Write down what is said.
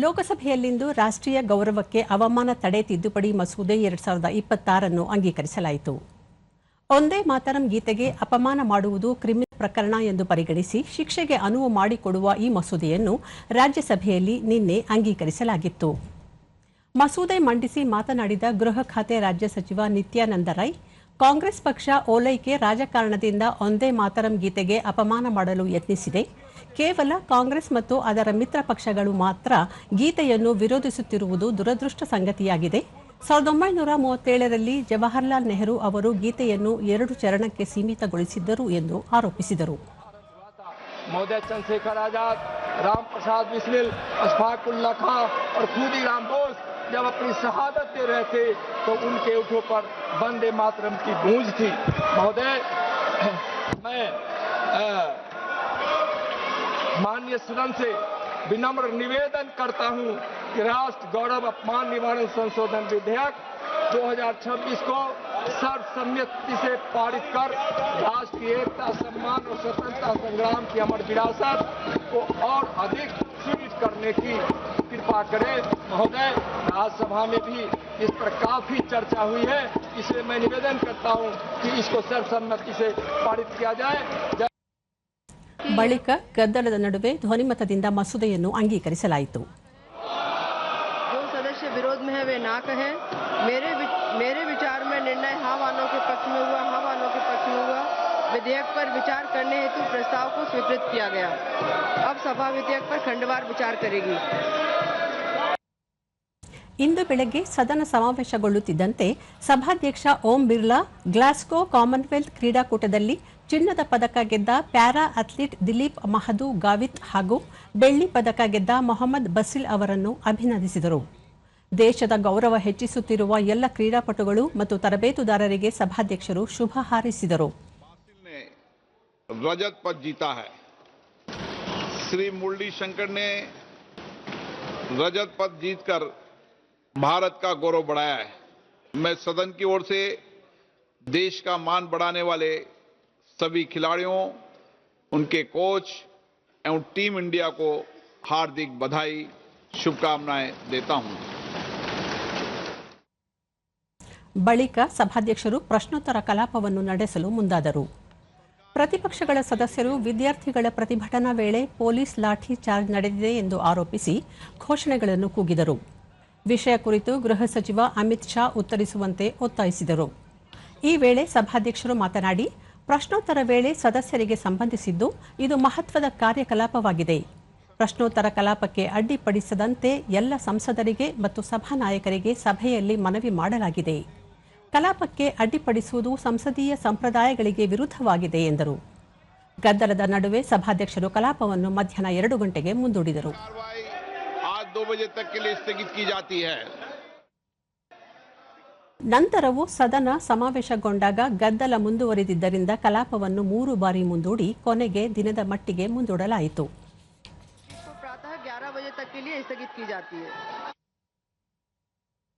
ಲೋಕಸಭೆಯಲ್ಲಿಂದು ರಾಷ್ಟ್ರೀಯ ಗೌರವಕ್ಕೆ ಅವಮಾನ ತಡೆ ತಿದ್ದುಪಡಿ ಮಸೂದೆ 2026 ಅಂಗೀಕರಿಸಲಾಯಿತು. ಒಂದೇ ಮಾತರಂ ಗೀತೆಗೆ ಅಪಮಾನ ಮಾಡುವುದು ಕ್ರಿಮಿನಲ್ ಪ್ರಕರಣ ಎಂದು ಪರಿಗಣಿಸಿ ಶಿಕ್ಷೆಗೆ ಅನುವು ಮಾಡಿಕೊಡುವ ಈ ಮಸೂದೆಯನ್ನು ರಾಜ್ಯಸಭೆಯಲ್ಲಿ ನಿನ್ನೆ ಅಂಗೀಕರಿಸಲಾಗಿತ್ತು. ಮಸೂದೆ ಮಂಡಿಸಿ ಮಾತನಾಡಿದ ಗೃಹ ಖಾತೆ ರಾಜ್ಯ ಸಚಿವ ನಿತ್ಯಾನಂದ ರೈ, ಕಾಂಗ್ರೆಸ್ ಪಕ್ಷ ಓಲೈಕೆ ರಾಜಕಾರಣದಿಂದ ಒಂದೇ ಮಾತರಂ ಗೀತೆಗೆ ಅಪಮಾನ ಮಾಡಲು ಯತ್ನಿಸಿದೆ. ಕೇವಲ ಕಾಂಗ್ರೆಸ್ ಮತ್ತು ಅದರ ಮಿತ್ರ ಪಕ್ಷಗಳು ಮಾತ್ರ ಗೀತೆಯನ್ನು ವಿರೋಧಿಸುತ್ತಿರುವುದು ದುರದೃಷ್ಟ ಸಂಗತಿಯಾಗಿದೆ. 1937ರಲ್ಲಿ ಜವಾಹರಲಾಲ್ ನೆಹರು ಅವರು ಗೀತೆಯನ್ನು 2 ಚರಣಕ್ಕೆ ಸೀಮಿತಗೊಳಿಸಿದ್ದರು ಎಂದು ಆರೋಪಿಸಿದರು. महोदय चंद्रशेखर आजाद, राम प्रसाद बिस्मिल, अशफाक उल्लाह खां और खुदीराम बोस जब अपनी शहादत दे रहे थे तो उनके ओठों पर वंदे मातरम की गूंज थी. महोदय, मैं माननीय सदन से विनम्र निवेदन करता हूं कि राष्ट्र गौरव अपमान निवारण संशोधन विधेयक 2026 को सर्वसम्मति से पारित कर राष्ट्र की एकता, सम्मान और स्वतंत्रता संग्राम की अमर विरासत को और अधिक सुदृढ़ करने की कृपा करें. महोदय, राज्यसभा में भी इस पर काफी चर्चा हुई है, इसलिए मैं निवेदन करता हूं कि इसको सर्वसम्मति से पारित किया जाए. ಬಳಿಕ ಗದ್ದಲದ ನಡುವೆ ಧ್ವನಿಮತದಿಂದ ಮಸೂದೆಯನ್ನು ಅಂಗೀಕರಿಸಲಾಯಿತು. जो सदस्य विरोध में है वे ना कहें. मेरे विचार में निर्णय हाँ वालों के पक्ष में हुआ, हाँ वालों के पक्ष में हुआ. विधेयक पर विचार करने हेतु प्रस्ताव को स्वीकृत किया गया. अब सभा विधेयक पर खंडवार विचार करेगी. ಇಂದು ಬೆಳಗ್ಗೆ ಸದನ ಸಮಾವೇಶಗೊಳ್ಳುತ್ತಿದ್ದಂತೆ ಸಭಾಧ್ಯಕ್ಷ ಓಂ ಬಿರ್ಲಾ ಗ್ಲಾಸ್ಗೋ ಕಾಮನ್ವೆಲ್ತ್ ಕ್ರೀಡಾಕೂಟದಲ್ಲಿ ಚಿನ್ನದ ಪದಕ ಗೆದ್ದ ಪ್ಯಾರಾ ಅಥ್ಲೀಟ್ ದಿಲೀಪ್ ಮಹದು ಗಾವಿತ್ ಹಾಗೂ ಬೆಳ್ಳಿ ಪದಕ ಗೆದ್ದ ಮೊಹಮ್ಮದ್ ಬಸಿಲ್ ಅವರನ್ನು ಅಭಿನಂದಿಸಿದರು. ದೇಶದ ಗೌರವ ಹೆಚ್ಚಿಸುತ್ತಿರುವ ಎಲ್ಲ ಕ್ರೀಡಾಪಟುಗಳು ಮತ್ತು ತರಬೇತುದಾರರಿಗೆ ಸಭಾಧ್ಯಕ್ಷರು ಶುಭ ಹಾರೈಸಿದರು. रजत पद जीता है. श्री मुरली शंकर ने रजत पद जीतकर भारत का गौरव बढ़ाया है. मैं सदन की ओर से देश का मान बढ़ाने वाले सभी खिलाड़ियों, उनके कोच एवं टीम इंडिया को हार्दिक बधाई, शुभकामनाएं देता हूं. ಬಳಿಕ ಸಭಾಧ್ಯಕ್ಷರು ಪ್ರಶ್ನೋತ್ತರ ಕಲಾಪವನ್ನು ನಡೆಸಲು ಮುಂದಾದರು. ಪ್ರತಿಪಕ್ಷಗಳ ಸದಸ್ಯರು ವಿದ್ಯಾರ್ಥಿಗಳ ಪ್ರತಿಭಟನಾ ವೇಳೆ ಪೊಲೀಸ್ ಲಾಠಿ ಚಾರ್ಜ್ ನಡೆದಿದೆ ಎಂದು ಆರೋಪಿಸಿ ಘೋಷಣೆಗಳನ್ನು ಕೂಗಿದರು. ವಿಷಯ ಕುರಿತು ಗೃಹ ಸಚಿವ ಅಮಿತ್ ಶಾ ಉತ್ತರಿಸುವಂತೆ ಒತ್ತಾಯಿಸಿದರು. ಈ ವೇಳೆ ಸಭಾಧ್ಯಕ್ಷರು ಮಾತನಾಡಿ, ಪ್ರಶ್ನೋತ್ತರ ವೇಳೆ ಸದಸ್ಯರಿಗೆ ಸಂಬಂಧಿಸಿದ್ದು ಇದು ಮಹತ್ವದ ಕಾರ್ಯಕಲಾಪವಾಗಿದೆ. ಪ್ರಶ್ನೋತ್ತರ ಕಲಾಪಕ್ಕೆ ಅಡ್ಡಿಪಡಿಸದಂತೆ ಎಲ್ಲ ಸಂಸದರಿಗೆ ಮತ್ತು ಸಭಾನಾಯಕರಿಗೆ ಸಭೆಯಲ್ಲಿ ಮನವಿ ಮಾಡಲಾಗಿದೆ. ಕಲಾಪಕ್ಕೆ ಅಡ್ಡಿಪಡಿಸುವುದು ಸಂಸದೀಯ ಸಂಪ್ರದಾಯಗಳಿಗೆ ವಿರುದ್ಧವಾಗಿದೆ ಎಂದರು. ಗದ್ದಲದ ನಡುವೆ ಸಭಾಧ್ಯಕ್ಷರು ಕಲಾಪವನ್ನು ಮಧ್ಯಾಹ್ನ 2 ಗಂಟೆಗೆ ಮುಂದೂಡಿದರು. ನಂತರವೂ ಸದನ ಸಮಾವೇಶಗೊಂಡಾಗ ಗದ್ದಲ ಮುಂದುವರಿದಿದ್ದರಿಂದ ಕಲಾಪವನ್ನು 3 ಬಾರಿ ಮುಂದೂಡಿ ಕೊನೆಗೆ ದಿನದ ಮಟ್ಟಿಗೆ ಮುಂದೂಡಲಾಯಿತು. प्रातः 11 बजे तक के लिए स्थगित की जाती है.